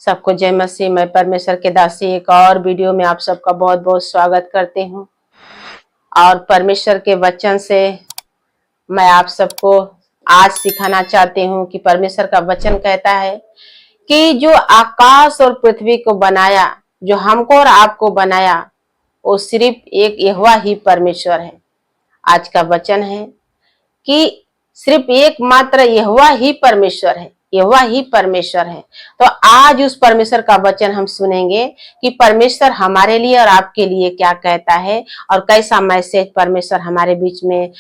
सबको जय मसीह। मैं परमेश्वर के दासी एक और वीडियो में आप सबका बहुत बहुत स्वागत करती हूँ। और परमेश्वर के वचन से मैं आप सबको आज सिखाना चाहती हूँ कि परमेश्वर का वचन कहता है कि जो आकाश और पृथ्वी को बनाया, जो हमको और आपको बनाया, वो सिर्फ एक यहोवा ही परमेश्वर है। आज का वचन है कि सिर्फ एकमात्र यहोवा ही परमेश्वर है, यहोवा ही परमेश्वर है। तो आज उस परमेश्वर का वचन हम सुनेंगे कि परमेश्वर हमारे लिए और आपके लिए क्या कहता है और कैसा मैसेज परमेश्वर हमारे बीच में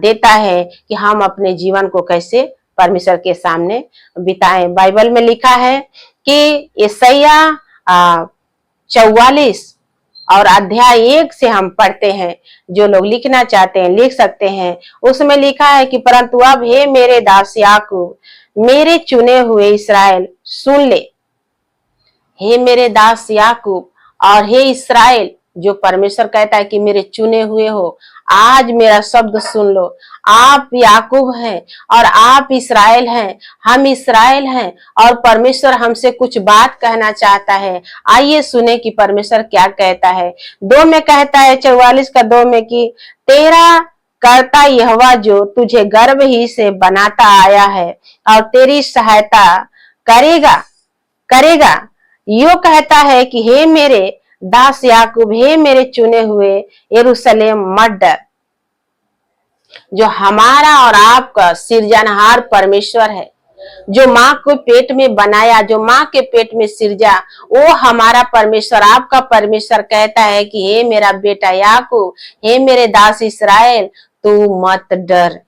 देता है कि हम अपने जीवन को कैसे परमेश्वर के सामने बिताएं। बाइबल में लिखा है कि यशायाह 44 और अध्याय 1 से हम पढ़ते हैं। जो लोग लिखना चाहते हैं लिख सकते हैं। उसमें लिखा है कि परंतु अब हे मेरे दास याकूब, मेरे चुने हुए इस्राएल, सुन ले। हे मेरे दास याकूब और हे इस्राएल, जो परमेश्वर कहता है कि मेरे चुने हुए हो, आज मेरा शब्द सुन लो। आप याकूब हैं और आप इस्राएल हैं, हम इस्राएल हैं और परमेश्वर हमसे कुछ बात कहना चाहता है। आइए सुने कि परमेश्वर क्या कहता है। 2 में कहता है 44 का 2 में कि तेरा करता यहोवा जो तुझे गर्भ ही से बनाता आया है और तेरी सहायता करेगा करेगा यो कहता है कि हे मेरे दास याकूब, हे मेरे चुने हुए यरूशलेम, मत डर। जो हमारा और आपका सृजनहार परमेश्वर है, जो माँ को पेट में बनाया, जो माँ के पेट में सिरजा, वो हमारा परमेश्वर, आपका परमेश्वर कहता है कि हे मेरा बेटा याकूब, हे मेरे दास इस्राएल, तू मत डर।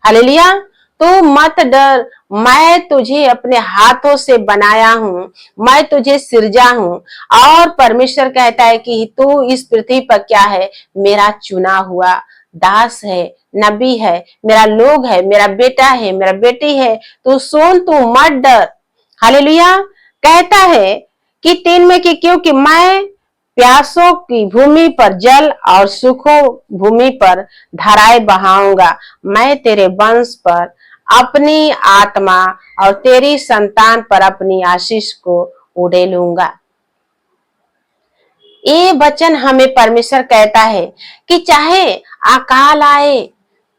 हालेलुया। तू मत डर, मैं तुझे अपने हाथों से बनाया हूँ, मैं तुझे सिरजा हूँ। और परमेश्वर कहता है कि तू इस पृथ्वी पर क्या है, मेरा चुना हुआ दास है, नबी है, मेरा लोग है, मेरा बेटा है, मेरा बेटी है। तू सुन, तू मत डर। हालेलुया। कहता है कि 3 में कि क्योंकि मैं प्यासों की भूमि पर जल और सूखों भूमि पर धाराएं बहाऊंगा। मैं तेरे वंश पर अपनी आत्मा और तेरी संतान पर अपनी आशीष को उड़ेलूंगा। ये वचन हमें परमेश्वर कहता है कि चाहे अकाल आए,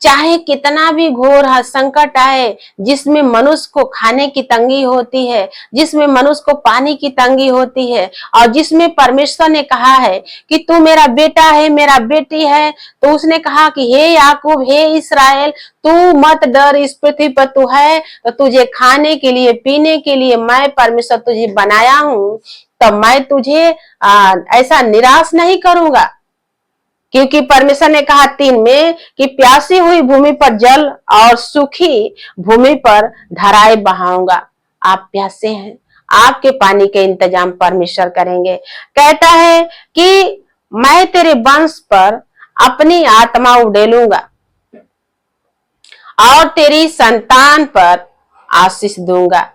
चाहे कितना भी घोर संकट आए, जिसमें मनुष्य को खाने की तंगी होती है, जिसमें मनुष्य को पानी की तंगी होती है, और जिसमें परमेश्वर ने कहा है कि तू मेरा बेटा है, मेरा बेटी है, तो उसने कहा कि हे याकूब, हे इस्राएल, तू मत डर। इस पृथ्वी पर तू है तो तुझे खाने के लिए, पीने के लिए मैं परमेश्वर तुझे बनाया हूँ। तो मैं तुझे ऐसा निराश नहीं करूंगा, क्योंकि परमेश्वर ने कहा 3 में कि प्यासी हुई भूमि पर जल और सूखी भूमि पर धाराएं बहाऊंगा। आप प्यासे हैं, आपके पानी के इंतजाम परमेश्वर करेंगे। कहता है कि मैं तेरे वंश पर अपनी आत्मा उड़ेलूंगा और तेरी संतान पर आशीष दूंगा।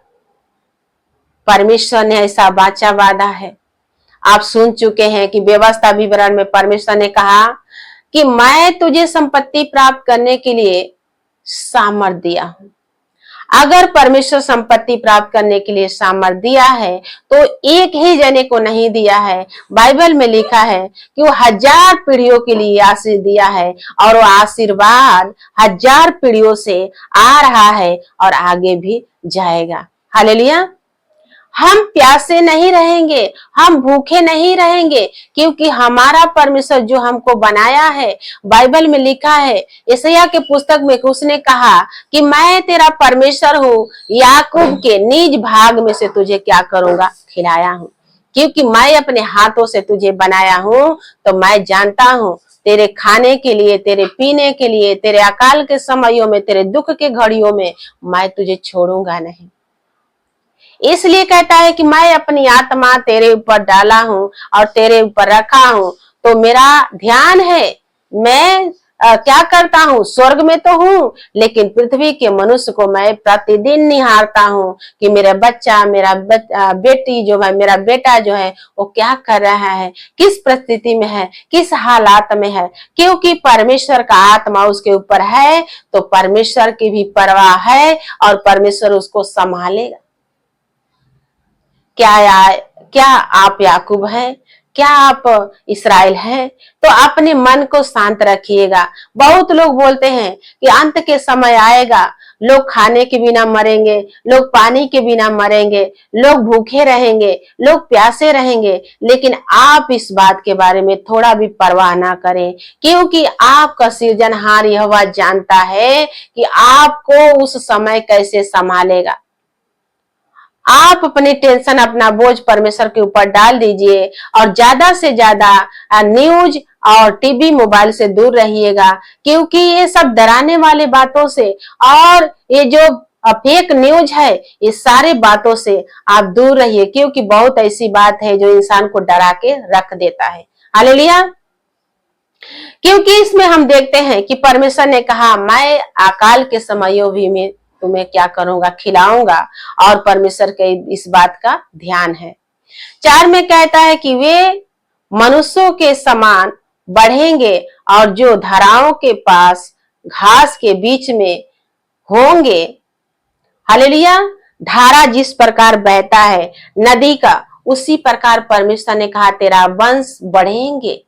परमेश्वर ने ऐसा वाचा वादा है। आप सुन चुके हैं कि व्यवस्था विवरण में परमेश्वर ने कहा कि मैं तुझे संपत्ति प्राप्त करने के लिए सामर्थ दिया हूं। अगर परमेश्वर संपत्ति प्राप्त करने के लिए सामर्थ दिया है तो एक ही जने को नहीं दिया है। बाइबल में लिखा है कि वो 1000 पीढ़ियों के लिए आशीष दिया है और वो आशीर्वाद 1000 पीढ़ियों से आ रहा है और आगे भी जाएगा। हालेलुया। हम प्यासे नहीं रहेंगे, हम भूखे नहीं रहेंगे, क्योंकि हमारा परमेश्वर जो हमको बनाया है, बाइबल में लिखा है, यशायाह के पुस्तक में उसने कहा कि मैं तेरा परमेश्वर हूँ, याकूब के निज भाग में से तुझे क्या करूंगा, खिलाया हूँ। क्योंकि मैं अपने हाथों से तुझे बनाया हूँ, तो मैं जानता हूँ तेरे खाने के लिए, तेरे पीने के लिए, तेरे अकाल के समयों में, तेरे दुख के घड़ियों में मैं तुझे छोड़ूंगा नहीं। इसलिए कहता है कि मैं अपनी आत्मा तेरे ऊपर डाला हूं और तेरे ऊपर रखा हूं। तो मेरा ध्यान है, मैं क्या करता हूँ, स्वर्ग में तो हूँ, लेकिन पृथ्वी के मनुष्य को मैं प्रतिदिन निहारता हूँ कि मेरा बच्चा, मेरा बेटी जो है, मेरा बेटा जो है, वो क्या कर रहा है, किस परिस्थिति में है, किस हालात में है। क्योंकि परमेश्वर का आत्मा उसके ऊपर है, तो परमेश्वर की भी परवाह है और परमेश्वर उसको संभालेगा। क्या आप याकूब है? क्या आप इसराइल है? तो अपने मन को शांत रखिएगा। बहुत लोग बोलते हैं कि अंत के समय आएगा, लोग खाने के बिना मरेंगे, लोग पानी के बिना मरेंगे, लोग भूखे रहेंगे, लोग प्यासे रहेंगे। लेकिन आप इस बात के बारे में थोड़ा भी परवाह ना करें, क्योंकि आपका सृजनहार यहोवा जानता है कि आपको उस समय कैसे संभालेगा। आप अपनी टेंशन, अपना बोझ परमेश्वर के ऊपर डाल दीजिए और ज्यादा से ज्यादा न्यूज और टीवी मोबाइल से दूर रहिएगा, क्योंकि ये सब डराने वाले बातों से और ये जो फेक न्यूज है, इस सारे बातों से आप दूर रहिए, क्योंकि बहुत ऐसी बात है जो इंसान को डरा के रख देता है। हालेलुया। क्योंकि इसमें हम देखते हैं कि परमेश्वर ने कहा, मैं अकाल के समयों भी में तुम्हें क्या करूंगा, खिलाऊंगा। और परमेश्वर के इस बात का ध्यान है। 4 में कहता है कि वे मनुष्यों के समान बढ़ेंगे और जो धाराओं के पास घास के बीच में होंगे। हालेलुया। धारा जिस प्रकार बहता है नदी का, उसी प्रकार परमेश्वर ने कहा तेरा वंश बढ़ेंगे।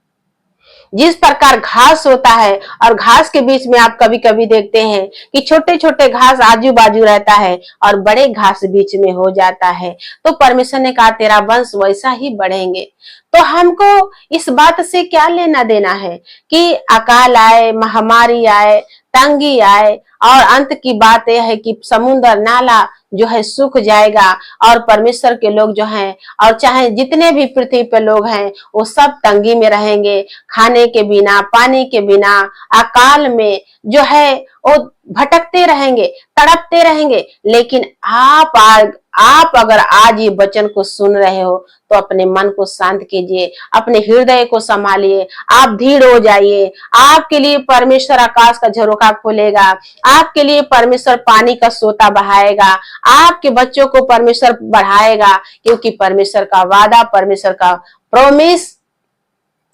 जिस प्रकार घास होता है और घास के बीच में आप कभी कभी देखते हैं कि छोटे छोटे घास आजू बाजू रहता है और बड़े घास बीच में हो जाता है, तो परमेश्वर ने कहा तेरा वंश वैसा ही बढ़ेंगे। तो हमको इस बात से क्या लेना देना है कि अकाल आए, महामारी आए, तंगी आए, और अंत की बात यह है कि समुद्र नाला जो है सूख जाएगा और परमेश्वर के लोग जो हैं और चाहे जितने भी पृथ्वी पे लोग हैं वो सब तंगी में रहेंगे, खाने के बिना, पानी के बिना, अकाल में जो है वो भटकते रहेंगे, तड़पते रहेंगे। लेकिन आप अगर आज ये वचन को सुन रहे हो तो अपने मन को शांत कीजिए, अपने हृदय को संभालिए, आप धीर हो जाइए। आपके लिए परमेश्वर आकाश का झरोखा खोलेगा, आपके लिए परमेश्वर पानी का सोता बहाएगा, आपके बच्चों को परमेश्वर बढ़ाएगा, क्योंकि परमेश्वर का वादा, परमेश्वर का प्रॉमिस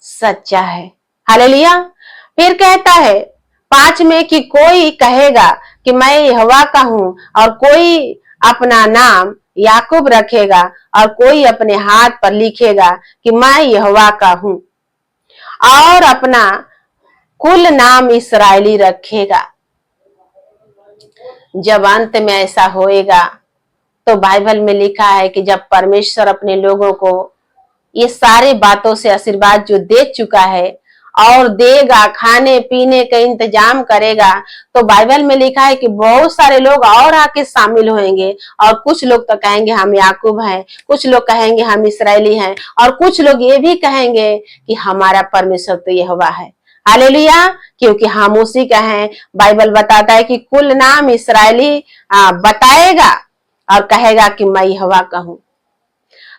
सच्चा है। हालेलुया। फिर कहता है 5 में कि कोई कहेगा कि मैं यहोवा का हूं, और कोई अपना नाम याकूब रखेगा और कोई अपने हाथ पर लिखेगा कि मैं यहोवा का हूं, और अपना कुल नाम इस्राएली रखेगा। जब अंत में ऐसा होएगा तो बाइबल में लिखा है कि जब परमेश्वर अपने लोगों को ये सारे बातों से आशीर्वाद जो दे चुका है और देगा, खाने पीने का इंतजाम करेगा, तो बाइबल में लिखा है कि बहुत सारे लोग और आके शामिल होंगे। और कुछ लोग तो कहेंगे हम याकूब हैं, कुछ लोग कहेंगे हम इस्राएली हैं, और कुछ लोग ये भी कहेंगे कि हमारा परमेश्वर तो यहोवा है। हालेलुया। क्योंकि हम उसी का हैं। बाइबल बताता है कि कुल नाम इस्राएली बताएगा और कहेगा कि मैं यहोवा का हूं।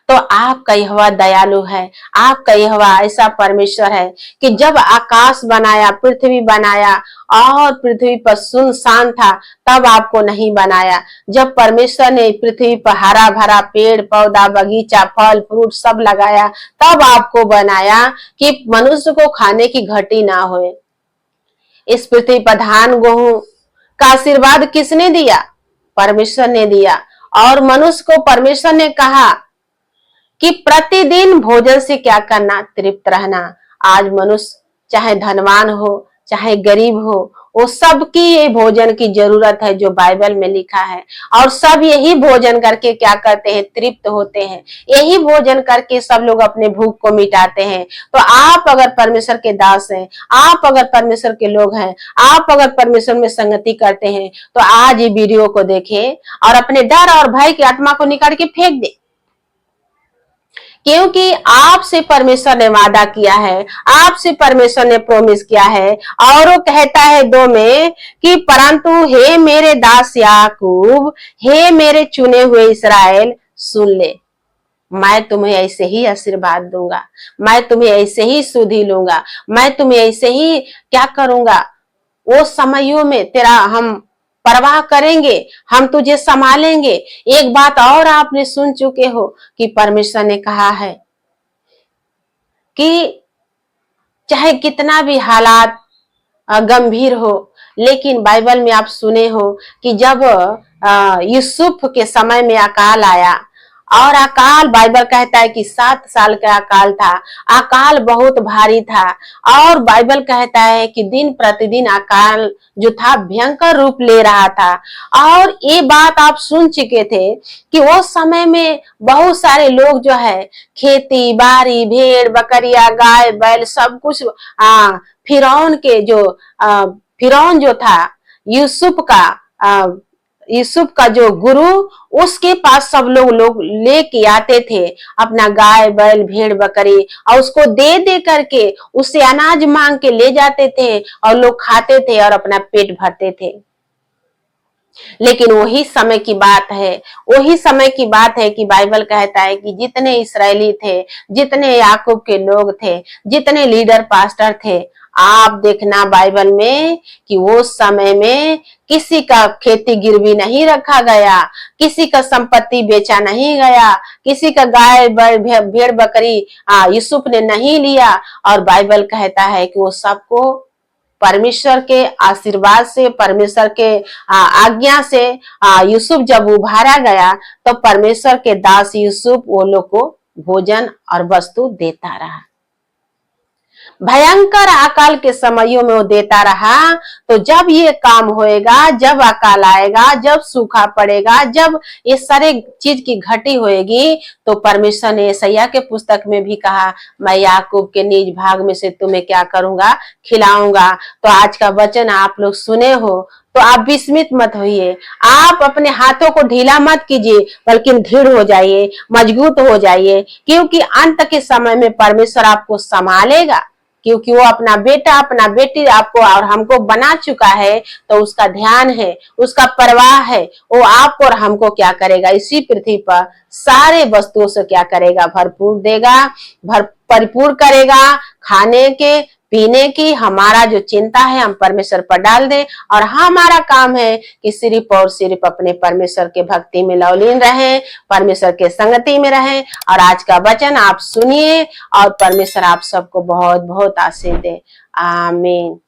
तो आपका यहोवा दयालु है, आपका यहोवा ऐसा परमेश्वर है कि जब आकाश बनाया, पृथ्वी बनाया और पृथ्वी पर सुनसान था, तब आपको नहीं बनाया। जब परमेश्वर ने पृथ्वी पर हरा भरा पेड़ पौधा, बगीचा, फल फ्रूट सब लगाया, तब आपको बनाया कि मनुष्य को खाने की घटी ना होए। इस पृथ्वी पर धान गेहूं का आशीर्वाद किसने दिया? परमेश्वर ने दिया। और मनुष्य को परमेश्वर ने कहा कि प्रतिदिन भोजन से क्या करना, तृप्त रहना। आज मनुष्य चाहे धनवान हो चाहे गरीब हो, वो सबकी ये भोजन की जरूरत है जो बाइबल में लिखा है। और सब यही भोजन करके क्या करते हैं? तृप्त होते हैं। यही भोजन करके सब लोग अपने भूख को मिटाते हैं। तो आप अगर परमेश्वर के दास हैं, आप अगर परमेश्वर के लोग हैं, आप अगर परमेश्वर में संगति करते हैं, तो आज ये वीडियो को देखें और अपने डर और भय की आत्मा को निकाल के फेंक दे, क्योंकि आपसे परमेश्वर ने वादा किया है, आपसे परमेश्वर ने प्रॉमिस किया है। और वो कहता है 2 में कि परंतु हे मेरे दास याकूब, हे मेरे चुने हुए इस्राएल, सुन ले, मैं तुम्हें ऐसे ही आशीर्वाद दूंगा, मैं तुम्हें ऐसे ही सुधि लूंगा, मैं तुम्हें ऐसे ही क्या करूंगा, वो समयों में तेरा हम परवाह करेंगे, हम तुझे संभालेंगे। एक बात और आपने सुन चुके हो कि परमेश्वर ने कहा है कि चाहे कितना भी हालात गंभीर हो, लेकिन बाइबल में आप सुने हो कि जब यूसुफ के समय में अकाल आया और अकाल, बाइबल कहता है कि 7 साल का अकाल था। अकाल बहुत भारी था और बाइबल कहता है कि दिन प्रतिदिन अकाल जो था भयंकर रूप ले रहा था। और ये बात आप सुन चुके थे कि वो समय में बहुत सारे लोग जो है खेती बाड़ी, भेड़ बकरिया, गाय बैल सब कुछ फिरौन के जो फिरौन जो था यूसुफ का यूसुफ का जो गुरु, उसके पास सब लोग लेके आते थे अपना गाय बैल भेड़ बकरी, और उसको दे दे करके उससे अनाज मांग के ले जाते थे और लोग खाते थे और अपना पेट भरते थे। लेकिन वही समय की बात है, वही समय की बात है कि बाइबल कहता है कि जितने इस्राएली थे, जितने याकूब के लोग थे, जितने लीडर पास्टर थे, आप देखना बाइबल में कि वो समय में किसी का खेती गिरवी नहीं रखा गया, किसी का संपत्ति बेचा नहीं गया, किसी का गाय भेड़ बकरी यूसुफ ने नहीं लिया। और बाइबल कहता है कि वो सबको परमेश्वर के आशीर्वाद से, परमेश्वर के आज्ञा से यूसुफ जब उभारा गया तो परमेश्वर के दास यूसुफ वो लोग को भोजन और वस्तु देता रहा। भयंकर अकाल के समयों में वो देता रहा। तो जब ये काम होएगा, जब अकाल आएगा, जब सूखा पड़ेगा, जब ये सारे चीज की घटी होएगी, तो परमेश्वर ने यशायाह के पुस्तक में भी कहा, मैं याकूब के निज भाग में से तुम्हें क्या करूंगा, खिलाऊंगा। तो आज का वचन आप लोग सुने हो तो आप विस्मित मत होइए, आप अपने हाथों को ढीला मत कीजिए, बल्कि दृढ़ हो जाइए, मजबूत हो जाइए, क्योंकि अंत के समय में परमेश्वर आपको संभालेगा। क्योंकि वो अपना बेटा अपना बेटी आपको और हमको बना चुका है, तो उसका ध्यान है, उसका परवाह है, वो आपको और हमको क्या करेगा, इसी पृथ्वी पर सारे वस्तुओं से क्या करेगा, भरपूर देगा, परिपूर्ण करेगा। खाने के पीने की हमारा जो चिंता है हम परमेश्वर पर डाल दें, और हमारा काम है कि सिर्फ और सिर्फ अपने परमेश्वर के भक्ति में लवलीन रहें, परमेश्वर के संगति में रहें। और आज का वचन आप सुनिए और परमेश्वर आप सबको बहुत बहुत आशीष दे। आमीन।